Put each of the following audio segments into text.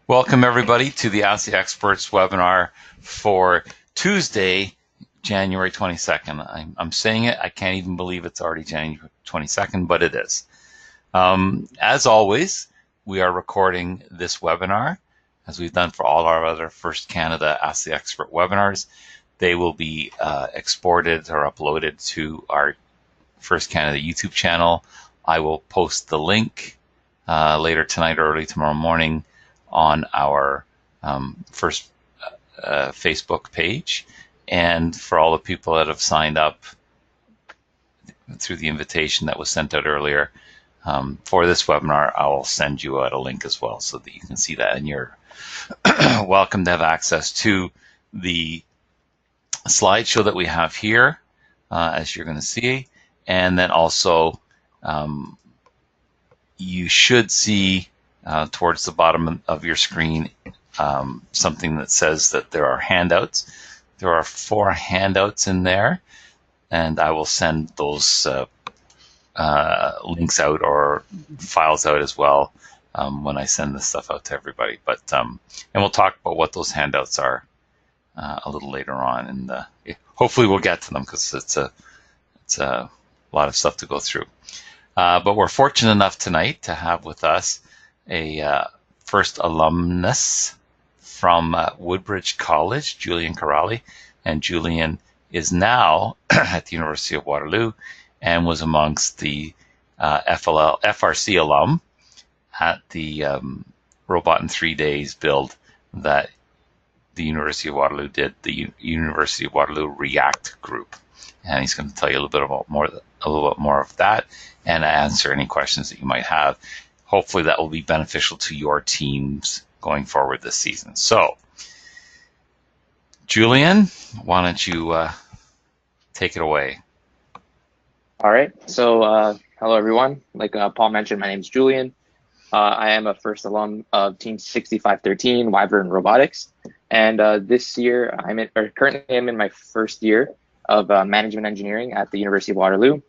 Welcome everybody to the Ask the Experts webinar for Tuesday, January 22nd. I'm saying it, I can't even believe it's already January 22nd, but it is. As always, we are recording this webinar, as we've done for all our other First Canada Ask the Expert webinars. They will be exported or uploaded to our First Canada YouTube channel. I will post the link later tonight or early tomorrow morning on our first Facebook page. And for all the people that have signed up through the invitation that was sent out earlier for this webinar, I will send you out a link as well so that you can see that, and you're welcome to have access to the slideshow that we have here, as you're going to see. And then also you should see towards the bottom of your screen something that says that there are handouts. There are 4 handouts in there, and I will send those links out or files out as well when I send this stuff out to everybody. But and we'll talk about what those handouts are a little later on, and hopefully we'll get to them because it's a lot of stuff to go through. But we're fortunate enough tonight to have with us a first alumnus from Woodbridge College, Julian Curalli. And Julian is now at the University of Waterloo and was amongst the FRC alum at the Robot in 3 Days build that the University of Waterloo did, the University of Waterloo React group. And he's going to tell you a little bit more of that and answer any questions that you might have. Hopefully that will be beneficial to your teams going forward this season. So, Julian, why don't you take it away? All right. So, hello, everyone. Like Paul mentioned, my name is Julian. I am a first alum of Team 6513, Wyvern Robotics. And this year, currently I'm in my first year of management engineering at the University of Waterloo.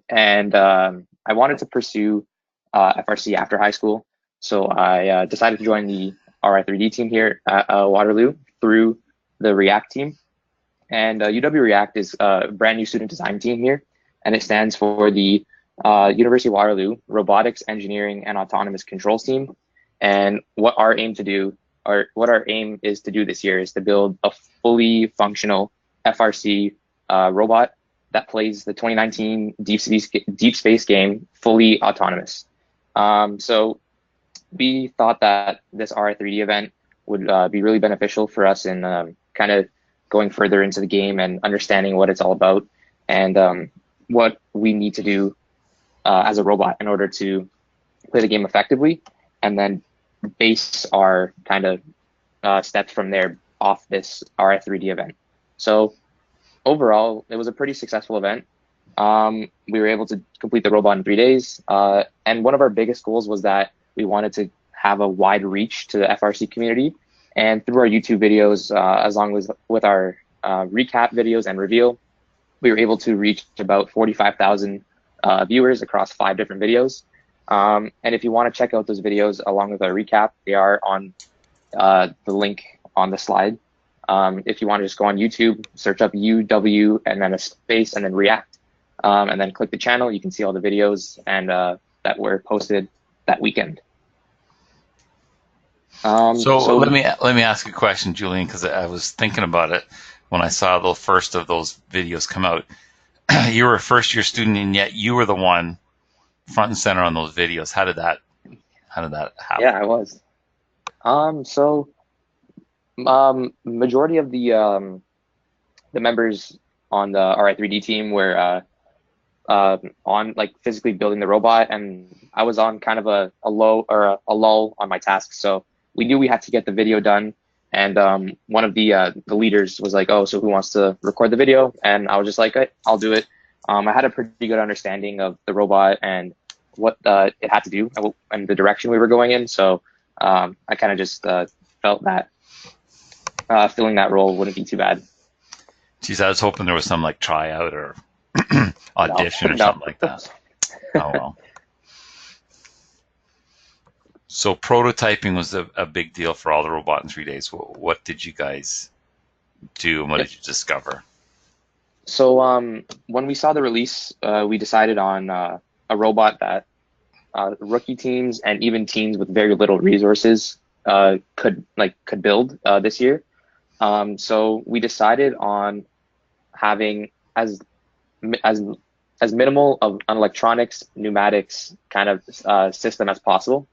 And I wanted to pursue FRC after high school. So I decided to join the RI3D team here at Waterloo through the React team. And UWReact is a brand new student design team here, and it stands for the University of Waterloo Robotics, Engineering, and Autonomous Controls team. And what our aim is to do this year is to build a fully functional FRC robot that plays the 2019 Deep Space game fully autonomous. So we thought that this RI3D event would be really beneficial for us in kind of going further into the game and understanding what it's all about and what we need to do as a robot in order to play the game effectively, and then base our kind of steps from there off this RI3D event. So overall, it was a pretty successful event. We were able to complete the robot in 3 days. And one of our biggest goals was that we wanted to have a wide reach to the FRC community. And through our YouTube videos, as long as with our recap videos and reveal, we were able to reach about 45,000 viewers across 5 different videos. And if you want to check out those videos along with our recap, they are on the link on the slide. If you want to just go on YouTube, search up UW and then a space and then React, and then click the channel, you can see all the videos and that were posted that weekend. So let me ask a question, Julian, because I was thinking about it when I saw the first of those videos come out. You were a first-year student, and yet you were the one front and center on those videos. How did that happen? Yeah, I was. Majority of the members on the RI3D team were on like physically building the robot, and I was on kind of a lull on my tasks. So we knew we had to get the video done, and one of the leaders was like, "Oh, so who wants to record the video?" And I was just like, "I'll do it." I had a pretty good understanding of the robot and what it had to do and the direction we were going in. So I kind of just felt that filling that role wouldn't be too bad. Geez, I was hoping there was some like tryout or audition or something like that. Oh well. So prototyping was a big deal for all the robot in 3 days. What did you guys do, and what Yep. did you discover? So when we saw the release, we decided on a robot that rookie teams and even teams with very little resources could build this year. So we decided on having as as minimal of an electronics, pneumatics kind of system as possible.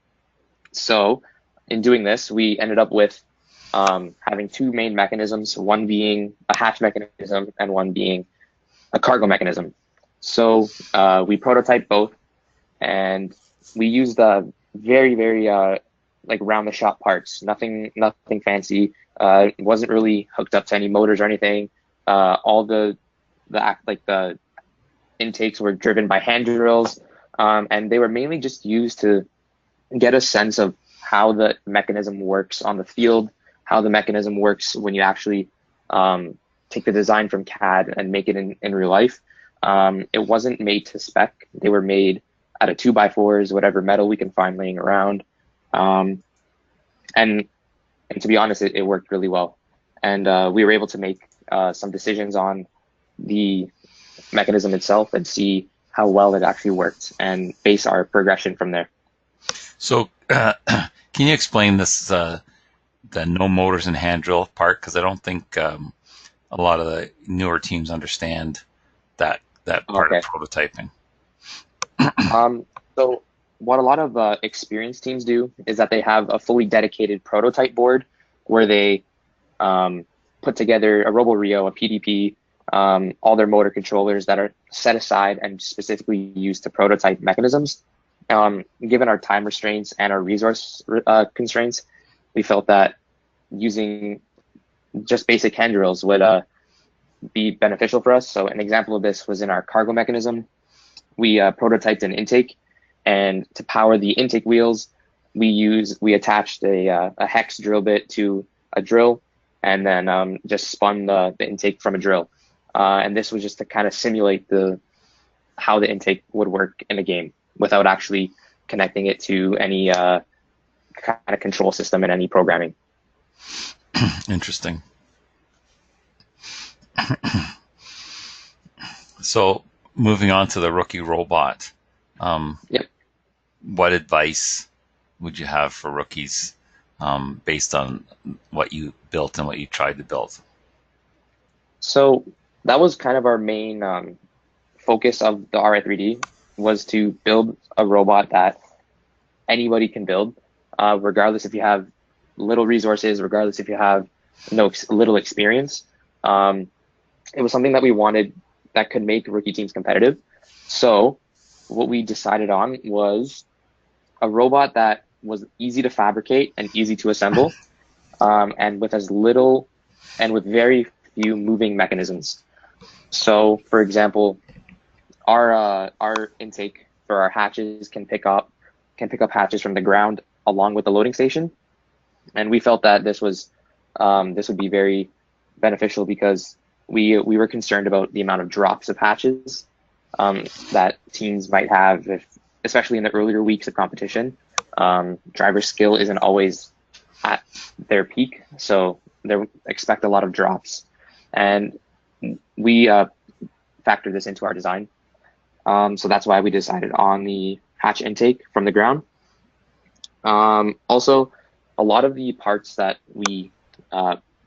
So in doing this, we ended up with having two main mechanisms, one being a hatch mechanism and one being a cargo mechanism. So we prototyped both, and we used very like round the shop parts, nothing fancy. It wasn't really hooked up to any motors or anything. All the intakes were driven by hand drills, and they were mainly just used to get a sense of how the mechanism works on the field, how the mechanism works when you actually take the design from CAD and make it in real life. It wasn't made to spec. They were made out of 2x4s, whatever metal we can find laying around. And to be honest, it worked really well. And we were able to make some decisions on the mechanism itself and see how well it actually worked and base our progression from there. So can you explain this, the no motors and hand drill part? Because I don't think a lot of the newer teams understand that part of prototyping. So what a lot of experienced teams do is that they have a fully dedicated prototype board where they put together a RoboRio, a PDP, all their motor controllers that are set aside and specifically used to prototype mechanisms. Given our time restraints and our resource constraints, we felt that using just basic hand drills would be beneficial for us. So an example of this was in our cargo mechanism. We prototyped an intake, and to power the intake wheels, we attached a hex drill bit to a drill, and then just spun the intake from a drill. And this was just to kind of simulate how the intake would work in the game without actually connecting it to any kind of control system in any programming. Interesting. So moving on to the rookie robot, Yep. what advice would you have for rookies based on what you built and what you tried to build? So that was kind of our main focus of the RI3D, was to build a robot that anybody can build, regardless if you have little resources, regardless if you have little experience. It was something that we wanted that could make rookie teams competitive. So what we decided on was a robot that was easy to fabricate and easy to assemble, and with very few moving mechanisms. So, for example, our intake for our hatches can pick up hatches from the ground along with the loading station, and we felt that this would be very beneficial because we were concerned about the amount of drops of hatches that teams might have, especially in the earlier weeks of competition. Driver skill isn't always at their peak, so they expect a lot of drops, and we factor this into our design. So that's why we decided on the hatch intake from the ground. Also, a lot of the parts that we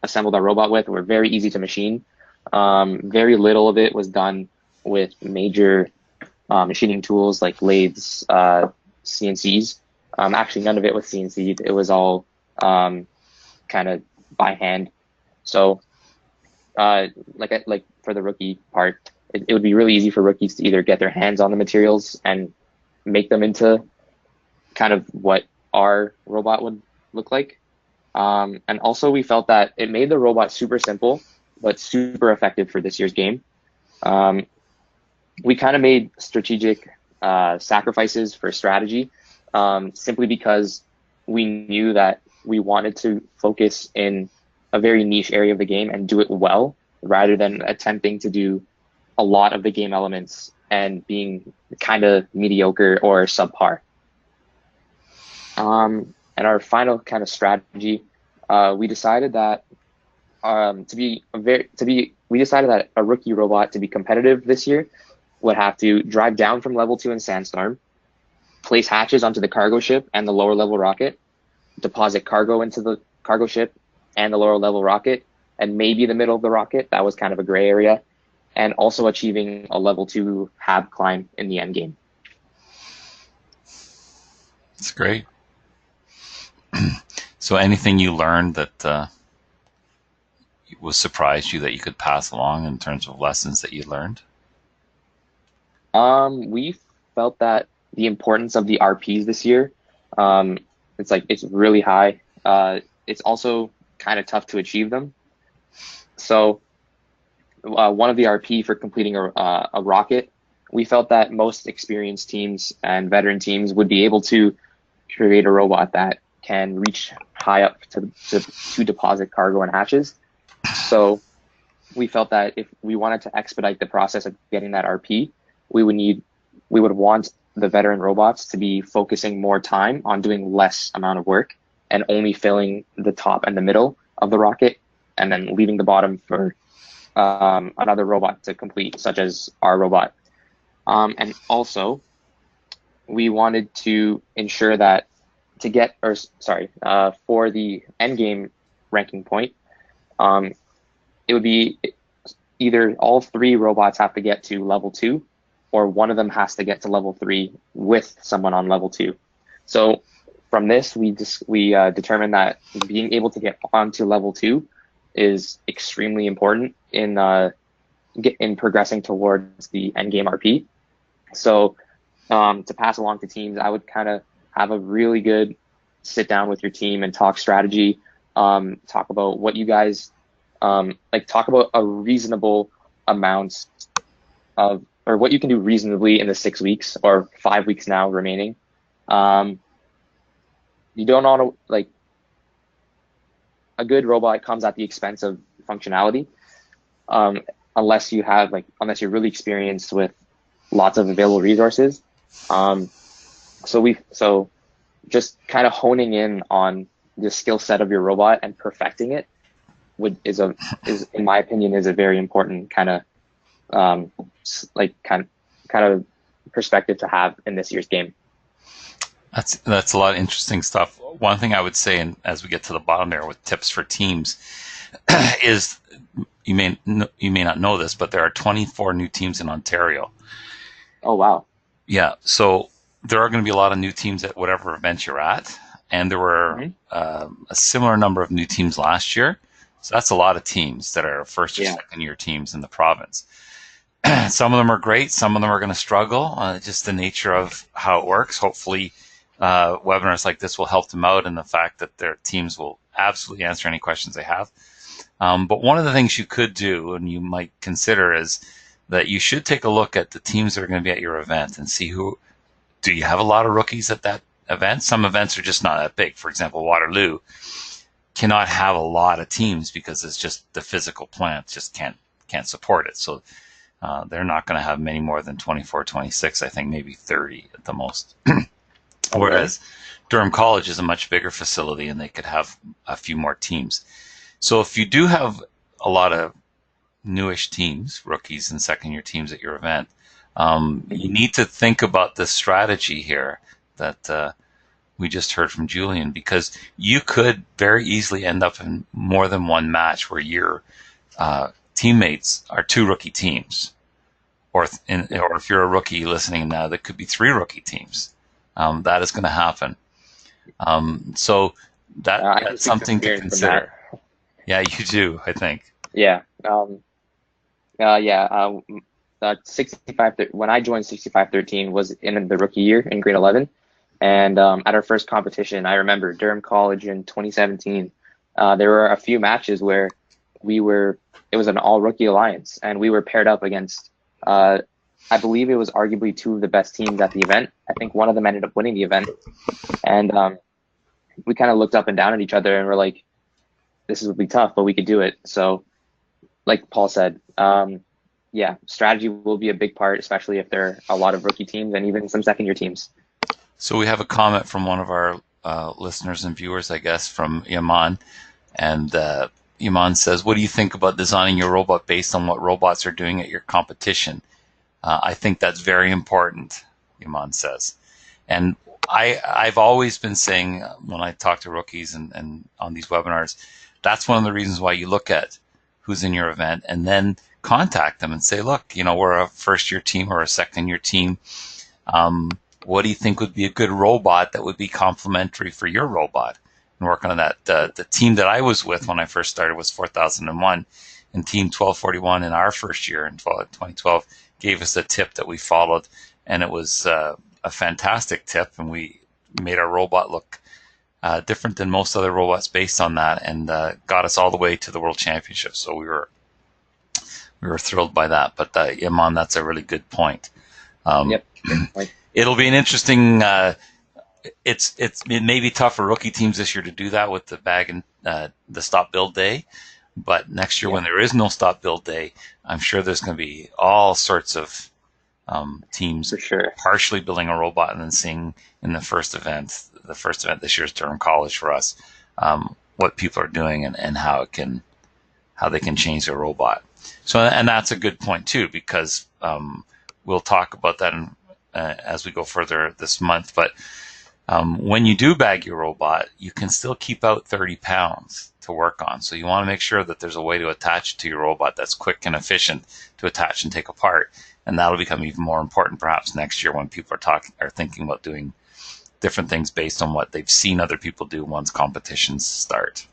assembled our robot with were very easy to machine. Very little of it was done with major machining tools like lathes, CNCs. Actually, none of it was CNC'd. It was all kind of by hand. So, like for the rookie part, it would be really easy for rookies to either get their hands on the materials and make them into kind of what our robot would look like. And also, we felt that it made the robot super simple but super effective for this year's game. We kind of made strategic sacrifices for strategy, simply because we knew that we wanted to focus in a very niche area of the game and do it well, rather than attempting to do a lot of the game elements and being kind of mediocre or subpar. And our final kind of strategy, we decided that we decided that a rookie robot to be competitive this year would have to drive down from level 2 in Sandstorm, place hatches onto the cargo ship and the lower level rocket, deposit cargo into the cargo ship and the lower level rocket, and maybe the middle of the rocket. That was kind of a gray area, and also achieving a level 2 hab climb in the end game. That's great. So anything you learned that was surprised you that you could pass along in terms of lessons that you learned? We felt that the importance of the RPs this year, it's really high. It's also kind of tough to achieve them. So one of the RP for completing a rocket, we felt that most experienced teams and veteran teams would be able to create a robot that can reach high up to deposit cargo and hatches. So we felt that if we wanted to expedite the process of getting that RP, we would want the veteran robots to be focusing more time on doing less amount of work and only filling the top and the middle of the rocket, and then leaving the bottom for another robot to complete, such as our robot. And also, we wanted to ensure that for the end game ranking point, it would be either all 3 robots have to get to level 2, or one of them has to get to level 3 with someone on level 2. So from this, we determined that being able to get onto level 2 is extremely important in progressing towards the end game RP. So to pass along to teams, I would kind of have a really good sit down with your team and talk strategy, talk about what you guys talk about a reasonable amount of, or what you can do reasonably in the 6 weeks or 5 weeks now remaining. You don't want to, a good robot comes at the expense of functionality, unless you're really experienced with lots of available resources. So just kind of honing in on the skill set of your robot and perfecting it is in my opinion is a very important kind of perspective to have in this year's game. That's a lot of interesting stuff. One thing I would say, and as we get to the bottom there with tips for teams, is you may not know this, but there are 24 new teams in Ontario. Oh wow! Yeah, so there are going to be a lot of new teams at whatever event you're at, and there were a similar number of new teams last year. So that's a lot of teams that are first or second year teams in the province. Some of them are great. Some of them are going to struggle. Just the nature of how it works. Hopefully, webinars like this will help them out in the fact that their teams will absolutely answer any questions they have. But one of the things you could do, and you might consider, is that you should take a look at the teams that are going to be at your event and see do you have a lot of rookies at that event? Some events are just not that big. For example, Waterloo cannot have a lot of teams because it's just the physical plant just can't support it. So they're not going to have many more than 24, 26, I think maybe 30 at the most. Whereas Durham College is a much bigger facility and they could have a few more teams. So if you do have a lot of newish teams, rookies and second year teams at your event, you need to think about this strategy here that we just heard from Julian, because you could very easily end up in more than one match where your teammates are 2 rookie teams, or if you're a rookie listening now, there could be 3 rookie teams. That is going to happen. So that's something to consider. Yeah, you do, I think. Yeah. 65. When I joined 6513 was in the rookie year in grade 11, and at our first competition, I remember Durham College in 2017. There were a few matches where it was an all rookie alliance, and we were paired up against I believe it was arguably 2 of the best teams at the event. I think one of them ended up winning the event, and we kind of looked up and down at each other and we're like, this will be tough, but we could do it. So like Paul said, strategy will be a big part, especially if there are a lot of rookie teams and even some second year teams. So we have a comment from one of our listeners and viewers, I guess, from Yaman. And Yaman says, what do you think about designing your robot based on what robots are doing at your competition? I think that's very important, Yaman says. And I've always been saying when I talk to rookies and on these webinars, that's one of the reasons why you look at who's in your event and then contact them and say, look, we're a first-year team or a second-year team. What do you think would be a good robot that would be complementary for your robot? And work on that. The team that I was with when I first started was 4001, and Team 1241 in our first year in 2012 gave us a tip that we followed, and it was a fantastic tip, and we made our robot look different than most other robots based on that, and got us all the way to the World Championship. So we were thrilled by that. But Iman, that's a really good point. Yep. It'll be an interesting. It may be tough for rookie teams this year to do that with the bag and the stop build day, but next year when there is no stop build day, I'm sure there's going to be all sorts of teams for sure partially building a robot and then seeing in the first event this year is during college for us, what people are doing and how they can change their robot. So, and that's a good point too, because we'll talk about that as we go further this month. But when you do bag your robot, you can still keep out 30 pounds to work on. So you want to make sure that there's a way to attach it to your robot that's quick and efficient to attach and take apart. And that'll become even more important perhaps next year when people are thinking about doing different things based on what they've seen other people do once competitions start.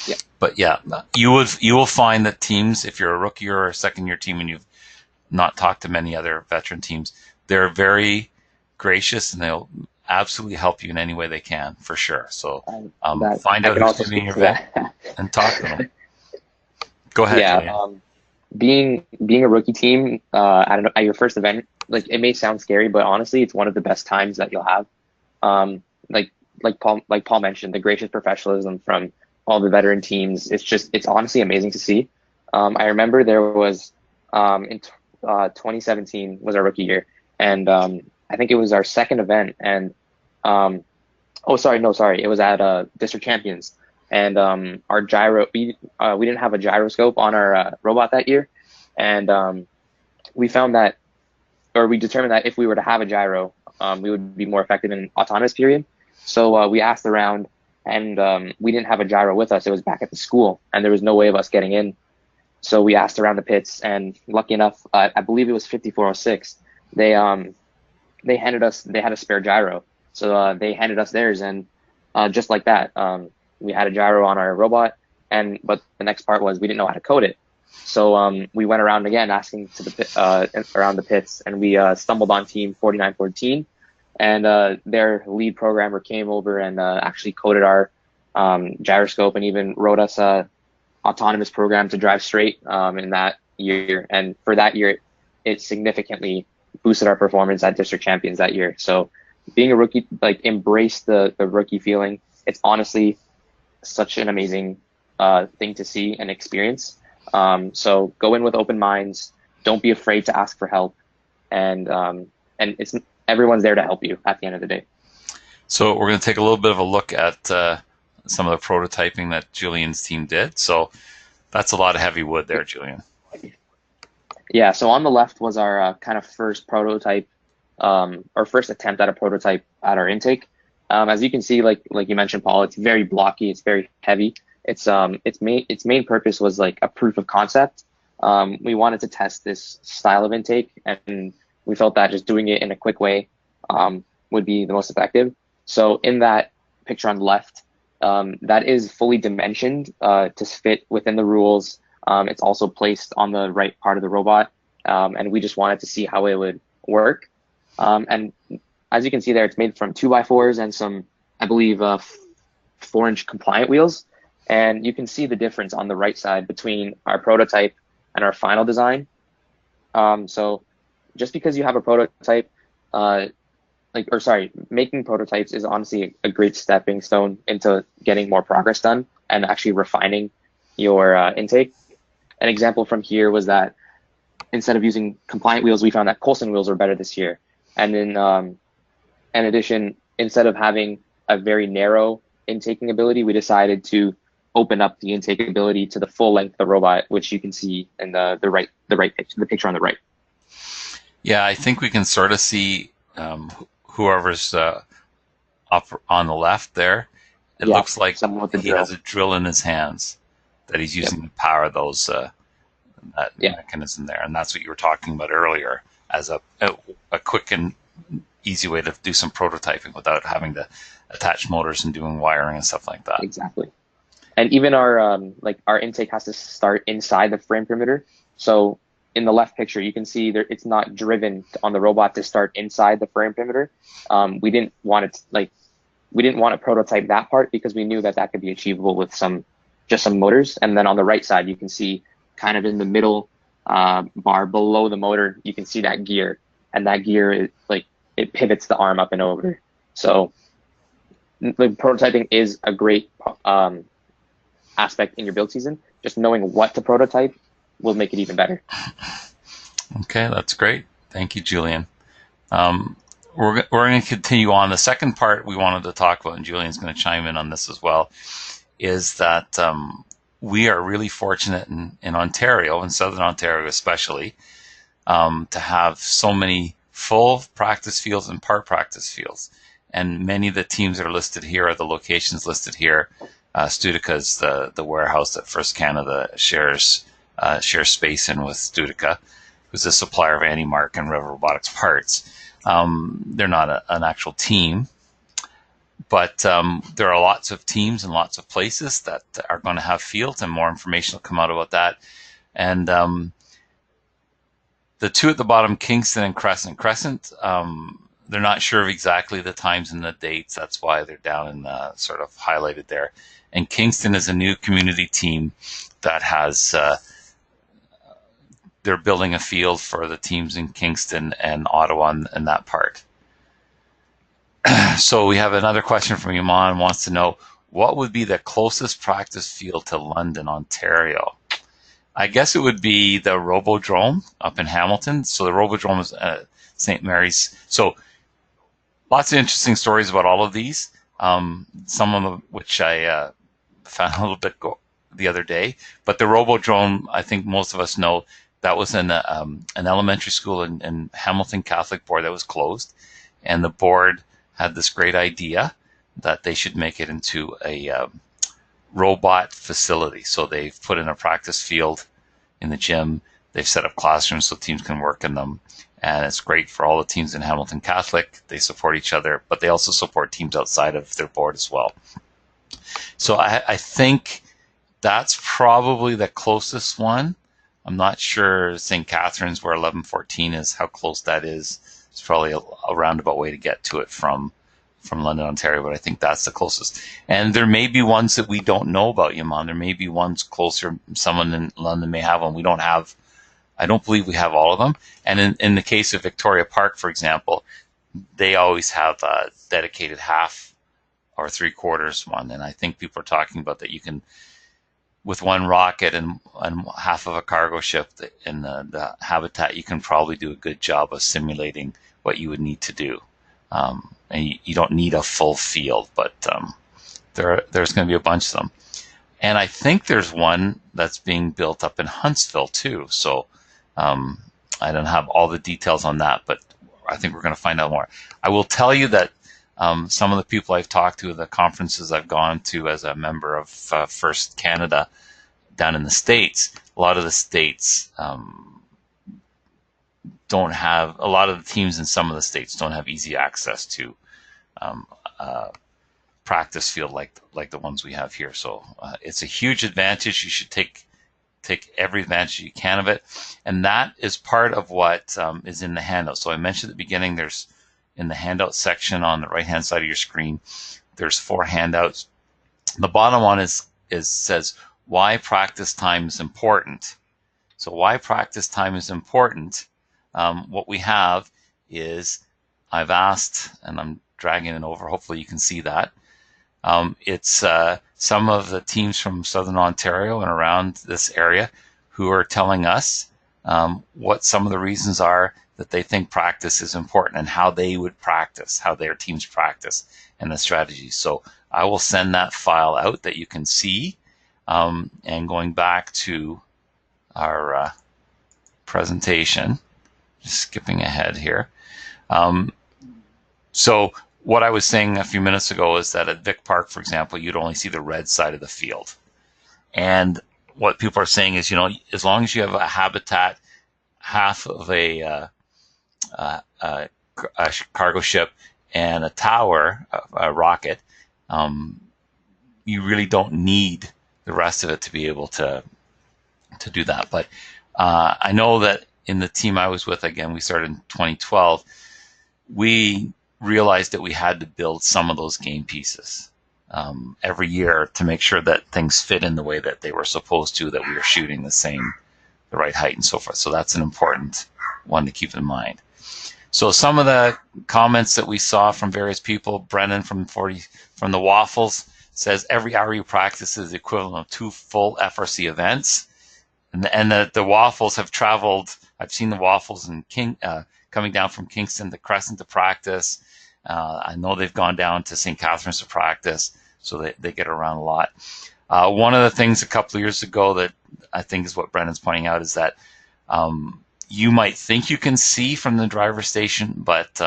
Yeah. But yeah, you will find that teams, if you're a rookie or a second-year team and you've not talked to many other veteran teams, they're very gracious and they'll absolutely help you in any way they can, for sure. So find out who's doing your event and talk to them. Go ahead. Yeah, being a rookie team at your first event, like, it may sound scary, but honestly, it's one of the best times that you'll have. Like Paul mentioned, the gracious professionalism from all the veteran teams. It's honestly amazing to see. I remember there was in 2017 was our rookie year, and I think it was our second event, and it was at District Champions, and our gyro, we didn't have a gyroscope on our robot that year, and we determined that if we were to have a gyro, we would be more effective in autonomous period. So we asked around, and we didn't have a gyro with us. It was back at the school, and there was no way of us getting in. So we asked around the pits, and lucky enough, I believe it was 5406. They had a spare gyro. So they handed us theirs, and just like that, we had a gyro on our robot. But the next part was we didn't know how to code it. So we went around again asking to around the pits, and we stumbled on team 4914, and their lead programmer came over and actually coded our gyroscope and even wrote us a autonomous program to drive straight in that year. And for that year, it significantly boosted our performance at District Champions that year. So being a rookie, like, embrace the rookie feeling. It's honestly such an amazing thing to see and experience. So go in with open minds. Don't be afraid to ask for help, and everyone's there to help you at the end of the day. So we're going to take a little bit of a look at some of the prototyping that Julian's team did. So that's a lot of heavy wood there, Julian. Yeah, so on the left was our kind of first prototype, our first attempt at a prototype at our intake. As you can see, like you mentioned, Paul, it's very blocky, it's very heavy. Its main purpose was like a proof of concept. We wanted to test this style of intake, and we felt that just doing it in a quick way would be the most effective. So in that picture on the left, that is fully dimensioned to fit within the rules. It's also placed on the right part of the robot, and we just wanted to see how it would work. And as you can see there, it's made from 2x4s and some, I believe, 4-inch compliant wheels. And you can see the difference on the right side between our prototype and our final design. So just because you have a prototype, making prototypes is honestly a great stepping stone into getting more progress done and actually refining your intake. An example from here was that instead of using compliant wheels, we found that Coulson wheels were better this year. And in addition, instead of having a very narrow intaking ability, we decided to open up the intake ability to the full length of the robot, which you can see in the picture on the right. Yeah, I think we can sort of see whoever's up on the left there. It looks like he has a drill in his hands that he's using to power those that mechanism there, and that's what you were talking about earlier as a quick and easy way to do some prototyping without having to attach motors and doing wiring and stuff like that. Exactly. And even our our intake has to start inside the frame perimeter. So in the left picture, you can see there it's not driven on the robot to start inside the frame perimeter. We didn't want to prototype that part because we knew that that could be achievable with just some motors. And then on the right side, you can see kind of in the middle bar below the motor, you can see that gear, and that gear is it pivots the arm up and over. So the prototyping is a great aspect in your build season. Just knowing what to prototype will make it even better. Okay, that's great. Thank you, Julian. We're going to continue on. The second part we wanted to talk about, and Julian's going to chime in on this as well, is that we are really fortunate in Ontario, in Southern Ontario especially, to have so many full practice fields and part practice fields. And many of the teams that are listed here are the locations listed here. Studica is the warehouse that First Canada shares space in with Studica, who's a supplier of AndyMark and River Robotics parts. They're not an actual team, but there are lots of teams and lots of places that are going to have fields, and more information will come out about that. And the two at the bottom, Kingston and Crescent. Crescent, they're not sure of exactly the times and the dates. That's why they're down in the sort of highlighted there. And Kingston is a new community team that has, they're building a field for the teams in Kingston and Ottawa and that part. So we have another question from Yaman, wants to know, what would be the closest practice field to London, Ontario? I guess it would be the Robodrome up in Hamilton. So the Robodrome is St. Mary's. So lots of interesting stories about all of these. Some of them which I found a little bit the other day. But the Robodrome, I think most of us know, that was an elementary school in Hamilton Catholic board that was closed. And the board had this great idea that they should make it into a robot facility. So they've put in a practice field in the gym. They've set up classrooms so teams can work in them. And it's great for all the teams in Hamilton Catholic. They support each other, but they also support teams outside of their board as well. So I think that's probably the closest one. I'm not sure St. Catharines, where 1114 is, how close that is. It's probably a roundabout way to get to it from London, Ontario, but I think that's the closest. And there may be ones that we don't know about, Yaman. There may be ones closer. Someone in London may have one. I don't believe we have all of them. And in the case of Victoria Park, for example, they always have a dedicated half or 3/4 one. And I think people are talking about that you can, with one rocket and half of a cargo ship in the habitat, you can probably do a good job of simulating what you would need to do. And you don't need a full field, but there's going to be a bunch of them. And I think there's one that's being built up in Huntsville too. So I don't have all the details on that, but I think we're going to find out more. I will tell you that some of the people I've talked to, the conferences I've gone to as a member of First Canada down in the States, a lot of the states don't have, a lot of the teams in some of the states don't have easy access to practice field like the ones we have here. So it's a huge advantage. You should take every advantage you can of it. And that is part of what is in the handout. So I mentioned at the beginning, there's in the handout section on the right-hand side of your screen, there's 4 handouts. The bottom one says why practice time is important. So why practice time is important. What we have is, I've asked, and I'm dragging it over, hopefully you can see that. It's some of the teams from Southern Ontario and around this area who are telling us what some of the reasons are that they think practice is important and how they would practice, how their teams practice, and the strategies. So I will send that file out that you can see. And going back to our presentation, just skipping ahead here. So what I was saying a few minutes ago is that at Vic Park, for example, you'd only see the red side of the field. And what people are saying is, as long as you have a habitat, half of a cargo ship and a tower, a rocket, you really don't need the rest of it to be able to do that. But I know that in the team I was with, again, we started in 2012, we realized that we had to build some of those game pieces every year to make sure that things fit in the way that they were supposed to, that we were shooting the right height and so forth. So that's an important one to keep in mind. So some of the comments that we saw from various people, Brennan from the Waffles says every hour you practice is the equivalent of 2 full FRC events. And the Waffles have traveled. I've seen the Waffles in coming down from Kingston to Crescent to practice. I know they've gone down to St. Catharines to practice, so they get around a lot. One of the things a couple of years ago that I think is what Brendan's pointing out is that you might think you can see from the driver's station, but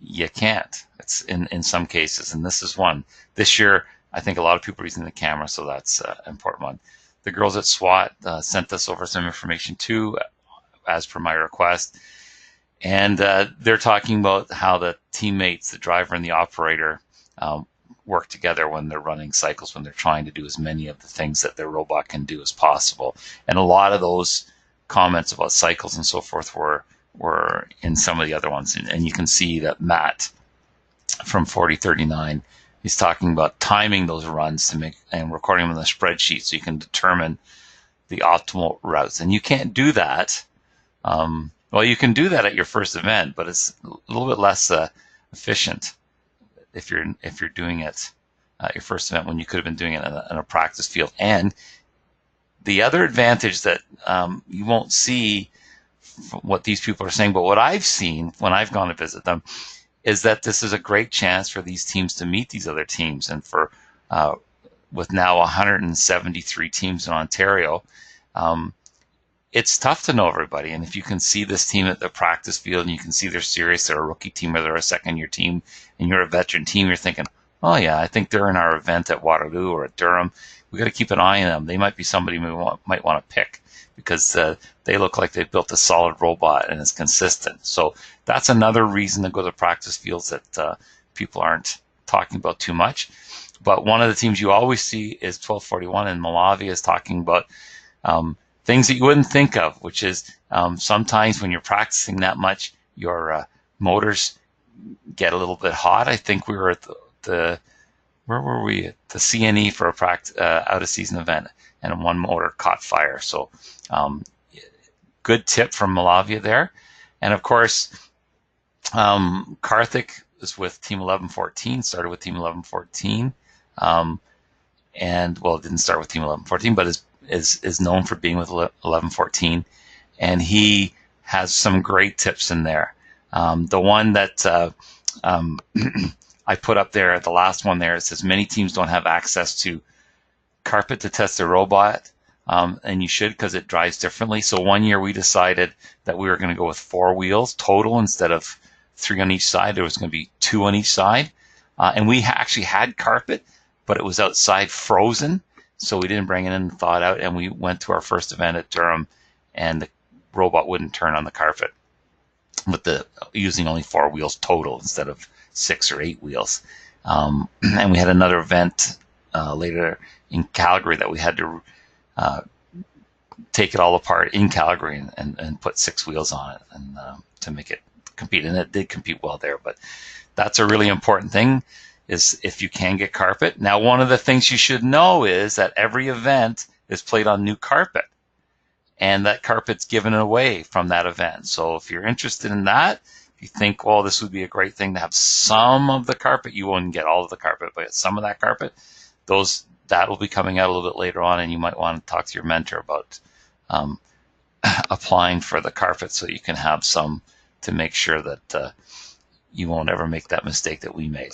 you can't. It's in some cases, and this is one. This year, I think a lot of people are using the camera, so that's an important one. The girls at SWAT sent us over some information too, as per my request. And they're talking about how the teammates, the driver and the operator, work together when they're running cycles, when they're trying to do as many of the things that their robot can do as possible. And a lot of those comments about cycles and so forth were in some of the other ones. And you can see that Matt from 4039, he's talking about timing those runs to make and recording them on the spreadsheet so you can determine the optimal routes. And you can't do that. Well, you can do that at your first event, but it's a little bit less efficient if you're doing it at your first event when you could have been doing it in a practice field. And the other advantage that you won't see from what these people are saying, but what I've seen when I've gone to visit them, is that this is a great chance for these teams to meet these other teams. And for with now 173 teams in Ontario, it's tough to know everybody. And if you can see this team at the practice field and you can see they're serious, they're a rookie team or they're a second-year team, and you're a veteran team, you're thinking, oh yeah, I think they're in our event at Waterloo or at Durham. We got to keep an eye on them. They might be somebody we might want to pick because they look like they've built a solid robot and it's consistent. So that's another reason to go to practice fields that people aren't talking about too much. But one of the teams you always see is 1241, and Malavia is talking about things that you wouldn't think of, which is sometimes when you're practicing that much, your motors get a little bit hot. I think we were at where were we? At the CNE for a out-of-season event, and one motor caught fire. So good tip from Malavia there. And of course, Karthik is with Team 1114, started with Team 1114. And well, it didn't start with Team 1114, but is known for being with 1114. And he has some great tips in there. The one that I put up there, the last one there, it says many teams don't have access to carpet to test their robot, and you should, because it drives differently. So one year we decided that we were going to go with 4 wheels total instead of 3 on each side. There was going to be 2 on each side, and we actually had carpet, but it was outside frozen, so we didn't bring it in and thaw it out. And we went to our first event at Durham, and the robot wouldn't turn on the carpet with using only 4 wheels total instead of 6 or 8 wheels. And we had another event later in Calgary that we had to take it all apart in Calgary and put 6 wheels on it and to make it compete. And it did compete well there. But that's a really important thing, is if you can get carpet. Now, one of the things you should know is that every event is played on new carpet, and that carpet's given away from that event. So if you're interested in that, if you think, well, this would be a great thing to have some of the carpet, you won't get all of the carpet, but some of that carpet, that will be coming out a little bit later on, and you might want to talk to your mentor about applying for the carpet so you can have some to make sure that you won't ever make that mistake that we made.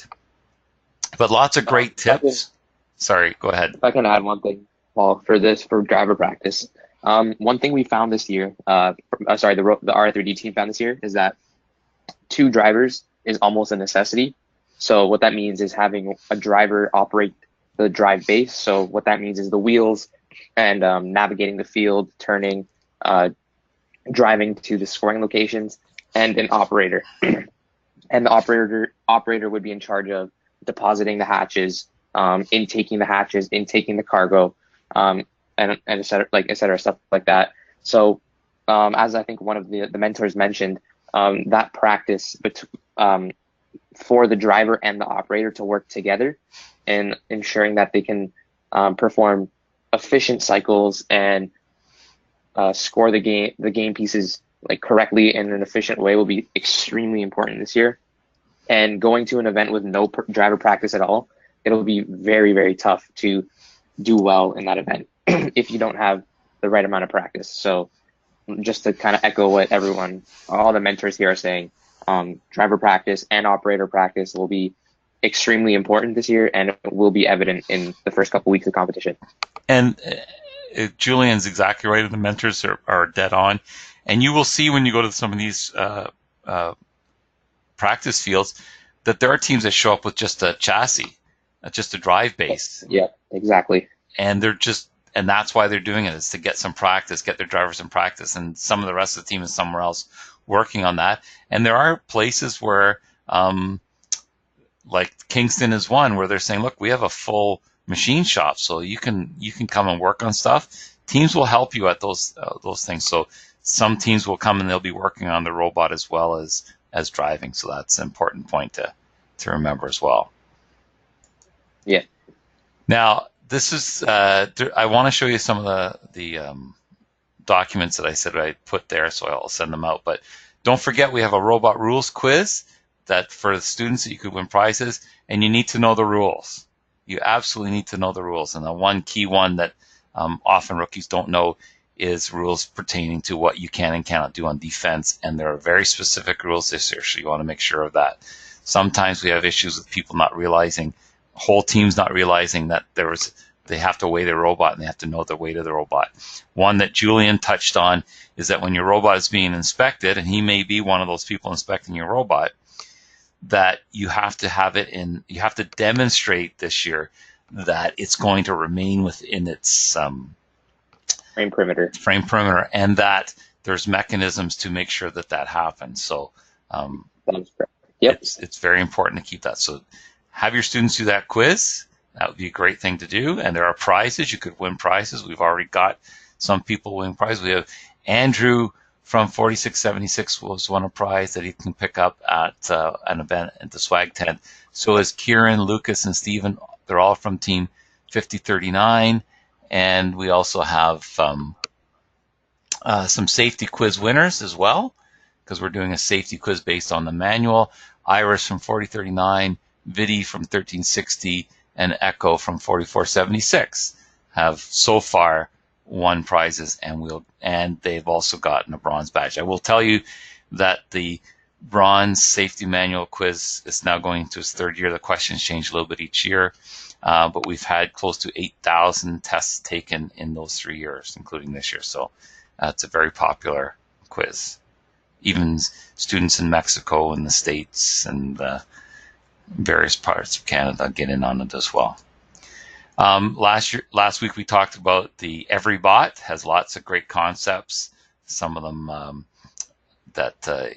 But lots of great tips. Sorry, go ahead. If I can add one thing, Paul, for driver practice. One thing we found this year, the R3D team found this year, is that 2 drivers is almost a necessity. So what that means is having a driver operate the drive base. So what that means is the wheels and navigating the field, turning, driving to the scoring locations, and an operator. And the operator would be in charge of depositing the hatches, intaking the hatches, intaking the cargo, and et cetera, stuff like that. So as I think one of the mentors mentioned, that practice for the driver and the operator to work together in ensuring that they can perform efficient cycles and score the game pieces correctly in an efficient way will be extremely important this year. And going to an event with no driver practice at all, it'll be very, very tough to do well in that event if you don't have the right amount of practice. So just to kind of echo what all the mentors here are saying, driver practice and operator practice will be extremely important this year, and it will be evident in the first couple weeks of competition. And Julian's exactly right. The mentors are dead on. And you will see when you go to some of these practice fields that there are teams that show up with just a chassis, just a drive base. Yeah, exactly. And that's why they're doing it, is to get some practice, get their drivers in practice. And some of the rest of the team is somewhere else working on that. And there are places where, like Kingston is one, where they're saying, look, we have a full machine shop, so you can come and work on stuff. Teams will help you at those things. So some teams will come and they'll be working on the robot as well as driving. So that's an important point to remember as well. Yeah. Now, this is I want to show you some of the documents that I said I'd put there, so I'll send them out. But don't forget, we have a robot rules quiz that for the students that you could win prizes, and you need to know the rules. You absolutely need to know the rules. And the one key one that often rookies don't know is rules pertaining to what you can and cannot do on defense. And there are very specific rules this year, so you want to make sure of that. Sometimes we have issues with people not realizing, whole teams not realizing that they have to weigh their robot and they have to know the weight of the robot. One that Julian touched on is that when your robot is being inspected, and he may be one of those people inspecting your robot, that you have to have it in, you have to demonstrate this year that it's going to remain within its frame perimeter, and that there's mechanisms to make sure that happens. So yep, it's very important to keep that. So have your students do that quiz. That would be a great thing to do. And there are prizes. You could win prizes. We've already got some people winning prizes. We have Andrew from 4676 was won a prize that he can pick up at an event at the swag tent. So is Kieran, Lucas, and Stephen. They're all from team 5039. And we also have some safety quiz winners as well, because we're doing a safety quiz based on the manual. Iris from 4039, Vidi from 1360, and Echo from 4476 have so far won prizes, and they've also gotten a bronze badge. I will tell you that the bronze safety manual quiz is now going into its 3rd year. The questions change a little bit each year, but we've had close to 8,000 tests taken in those 3 years, including this year. So it's a very popular quiz. Even students in Mexico and the States and various parts of Canada get in on it as well. Last week we talked about the EveryBot. Has lots of great concepts. Some of them that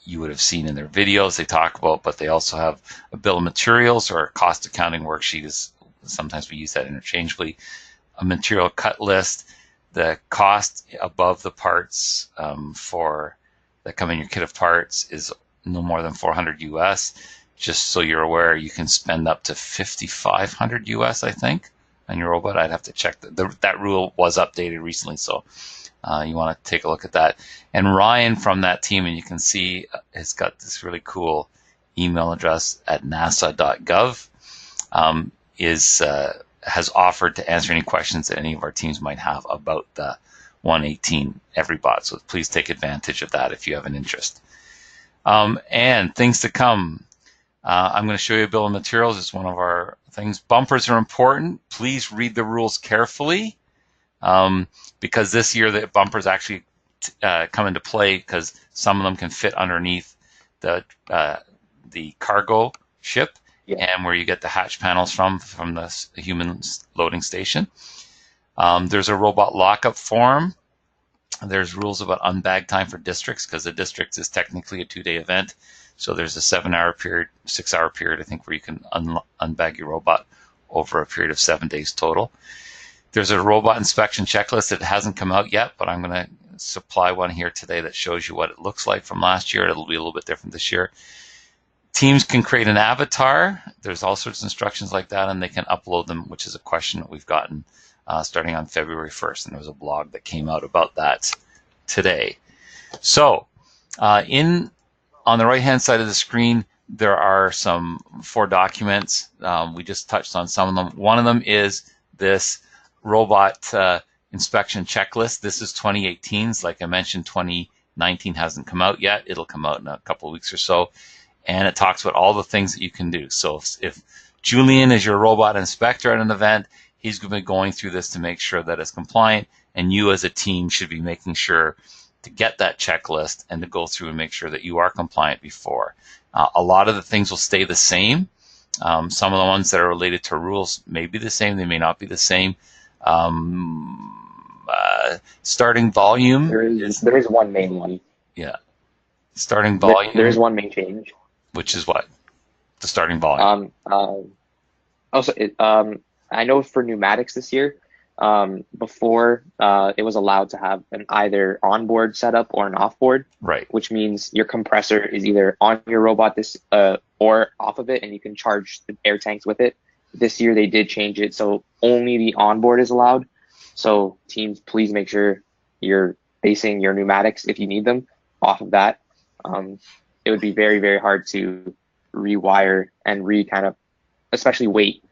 you would have seen in their videos they talk about, but they also have a bill of materials or a cost accounting worksheet. Is sometimes we use that interchangeably. A material cut list, the cost above the parts that come in your kit of parts is no more than $400 US. Just so you're aware, you can spend up to $5,500 US, I think, on your robot. I'd have to check. That rule was updated recently, so you want to take a look at that. And Ryan from that team, and you can see, has got this really cool email address at nasa.gov, has offered to answer any questions that any of our teams might have about the 118 every bot. So please take advantage of that if you have an interest. And things to come. I'm going to show you a bill of materials. It's one of our things. Bumpers are important. Please read the rules carefully, because this year the bumpers actually come into play because some of them can fit underneath the cargo ship, and where you get the hatch panels from the human loading station. There's a robot lockup form. There's rules about unbag time for districts, because the districts is technically a 2-day event. So there's a 7-hour period, 6-hour period, I think, where you can unbag your robot over a period of 7 days total. There's a robot inspection checklist that hasn't come out yet, but I'm going to supply one here today that shows you what it looks like from last year. It'll be a little bit different this year. Teams can create an avatar. There's all sorts of instructions like that, and they can upload them, which is a question that we've gotten starting on February 1st. And there was a blog that came out about that today. So on the right-hand side of the screen, there are 4 documents. We just touched on some of them. One of them is this robot inspection checklist. This is 2018's. Like I mentioned, 2019 hasn't come out yet. It'll come out in a couple of weeks or so. And it talks about all the things that you can do. So if Julian is your robot inspector at an event, he's going to be going through this to make sure that it's compliant. And you as a team should be making sure to get that checklist and to go through and make sure that you are compliant before. A lot of the things will stay the same. Some of the ones that are related to rules may be the same. They may not be the same. Starting volume. There is one main one. Yeah. Starting volume. There is one main change. Which is what? The starting volume. I know for pneumatics this year, before it was allowed to have an either onboard setup or an offboard, right? Which means your compressor is either on your robot or off of it, and you can charge the air tanks with it. This year they did change it, so only the onboard is allowed. So teams, please make sure you're basing your pneumatics, if you need them, off of that. It would be very, very hard to rewire and especially weight,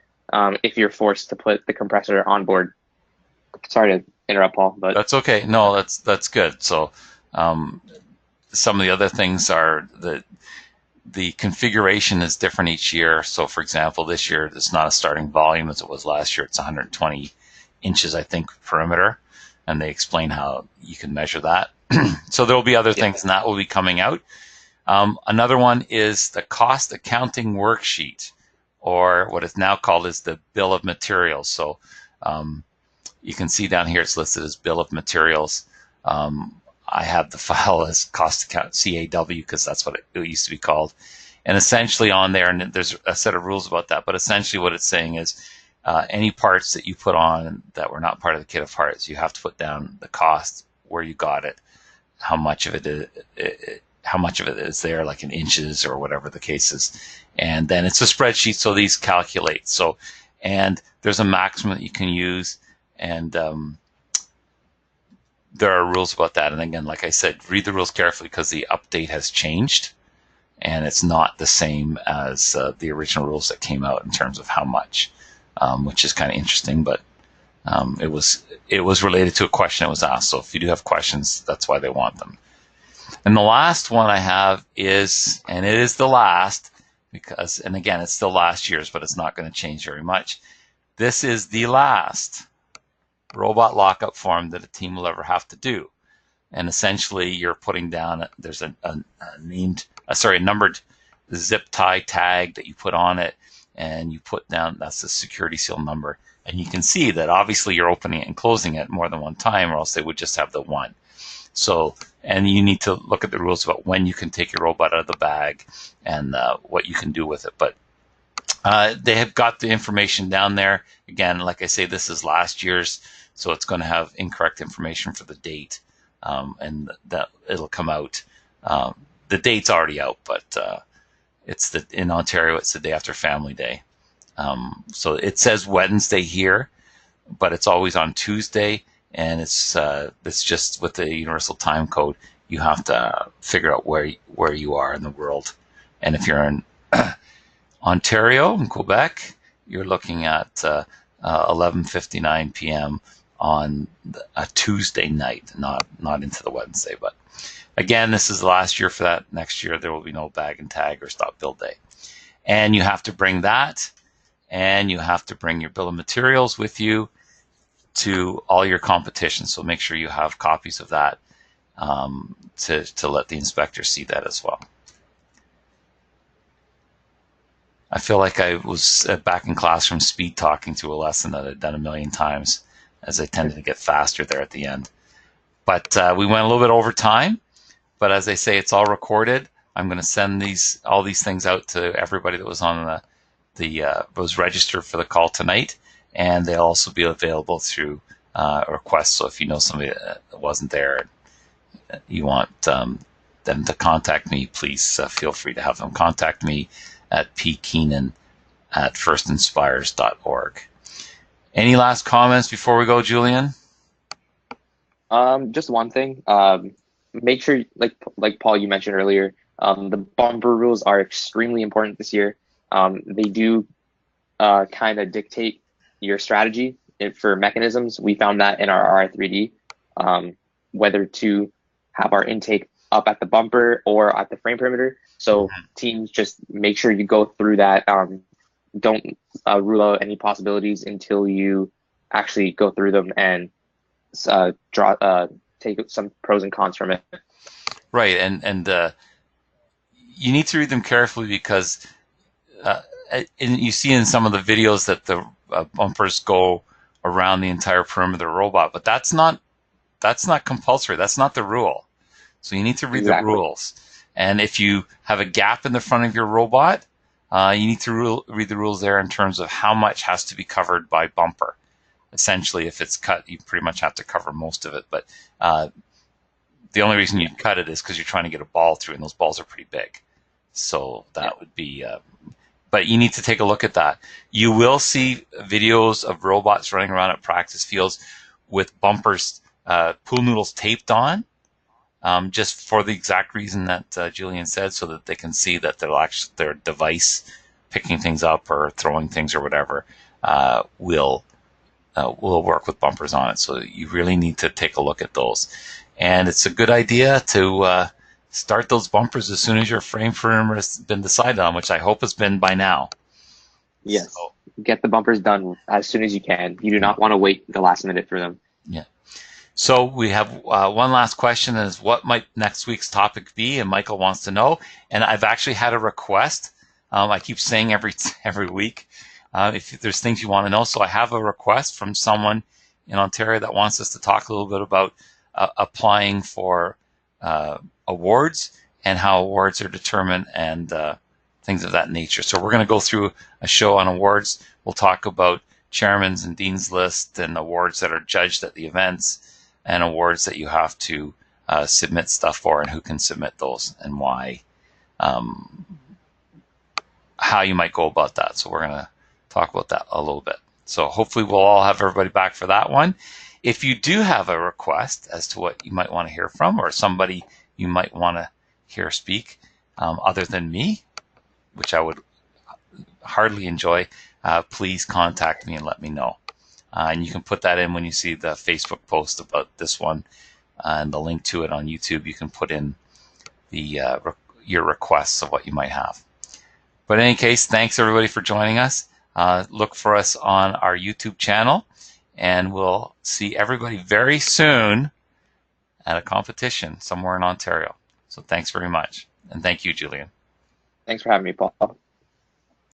if you're forced to put the compressor on board. Sorry to interrupt, Paul, but that's okay. No, that's good. So some of the other things are the configuration is different each year. So for example, this year it's not a starting volume as it was last year. It's 120 inches, I think, perimeter, and they explain how you can measure that. So there will be other things, and that will be coming out. Another one is the cost accounting worksheet, or what it's now called is the bill of materials. So you can see down here it's listed as bill of materials. I have the file as cost account CAW because that's what it used to be called. And essentially on there, and there's a set of rules about that, but essentially what it's saying is any parts that you put on that were not part of the kit of parts, you have to put down the cost, where you got it, how much of it is there, like in inches or whatever the case is. And then it's a spreadsheet, so these calculate. So, and there's a maximum that you can use, and there are rules about that. And again, like I said, read the rules carefully because the update has changed, and it's not the same as the original rules that came out in terms of how much, which is kind of interesting. But it was related to a question that was asked. So if you do have questions, that's why they want them. And the last one I have is, and it is the last, because, and again, it's still last year's, but it's not going to change very much. This is the last robot lockup form that a team will ever have to do. And essentially, you're putting down, there's a numbered zip tie tag that you put on it, and you put down, that's the security seal number. And you can see that obviously you're opening it and closing it more than one time, or else they would just have the one. So, and you need to look at the rules about when you can take your robot out of the bag and what you can do with it. But they have got the information down there. Again, like I say, this is last year's, so it's going to have incorrect information for the date, and that it'll come out. The date's already out, but in Ontario, it's the day after Family Day. So it says Wednesday here, but it's always on Tuesday. And it's just with the universal time code, you have to figure out where you are in the world. And if you're in Ontario and Quebec, you're looking at 11:59 p.m. on a Tuesday night, not into the Wednesday. But again, this is the last year for that. Next year there will be no bag and tag or stop build day. And you have to bring that, and you have to bring your bill of materials with you to all your competitions. So make sure you have copies of that to let the inspector see that as well. I feel like I was back in class from speed talking to a lesson that I'd done a million times, as I tended to get faster there at the end. But we went a little bit over time. But as I say, it's all recorded. I'm going to send all these things out to everybody that was on was registered for the call tonight, and they'll also be available through a request. So if you know somebody that wasn't there, you want them to contact me, please feel free to have them contact me at pkeenan@firstinspires.org. Any last comments before we go, Julian? Just one thing. Make sure, like Paul, you mentioned earlier, the bumper rules are extremely important this year. They do kind of dictate your strategy for mechanisms. We found that in our RI3D, whether to have our intake up at the bumper or at the frame perimeter. So teams, just make sure you go through that. Don't rule out any possibilities until you actually go through them and take some pros and cons from it. Right, and you need to read them carefully, because you see in some of the videos that the bumpers go around the entire perimeter of the robot, but that's not compulsory. That's not the rule. So you need to read the rules. And if you have a gap in the front of your robot, you need to read the rules there in terms of how much has to be covered by bumper. Essentially, if it's cut, you pretty much have to cover most of it. But the only reason you cut it is because you're trying to get a ball through, and those balls are pretty big. So that would be, but you need to take a look at that. You will see videos of robots running around at practice fields with bumpers, pool noodles taped on, just for the exact reason that Julian said, so that they can see that their device picking things up or throwing things or whatever will work with bumpers on it. So you really need to take a look at those. And it's a good idea to start those bumpers as soon as your frame perimeter has been decided on, which I hope has been by now. Yes. So, get the bumpers done as soon as you can. You do not want to wait the last minute for them. Yeah. So we have one last question, is what might next week's topic be? And Michael wants to know. And I've actually had a request. I keep saying every week, if there's things you want to know. So I have a request from someone in Ontario that wants us to talk a little bit about applying for awards and how awards are determined and things of that nature. So we're going to go through a show on awards. We'll talk about chairman's and dean's list and awards that are judged at the events and awards that you have to submit stuff for and who can submit those and why, how you might go about that. So we're going to talk about that a little bit. So hopefully we'll all have everybody back for that one. If you do have a request as to what you might want to hear from, or somebody you might want to hear speak other than me, which I would hardly enjoy, please contact me and let me know. And you can put that in when you see the Facebook post about this one and the link to it on YouTube. You can put in your requests of what you might have. But in any case, thanks everybody for joining us. Look for us on our YouTube channel, and we'll see everybody very soon at a competition somewhere in Ontario. So thanks very much. And thank you, Julian. Thanks for having me, Paul.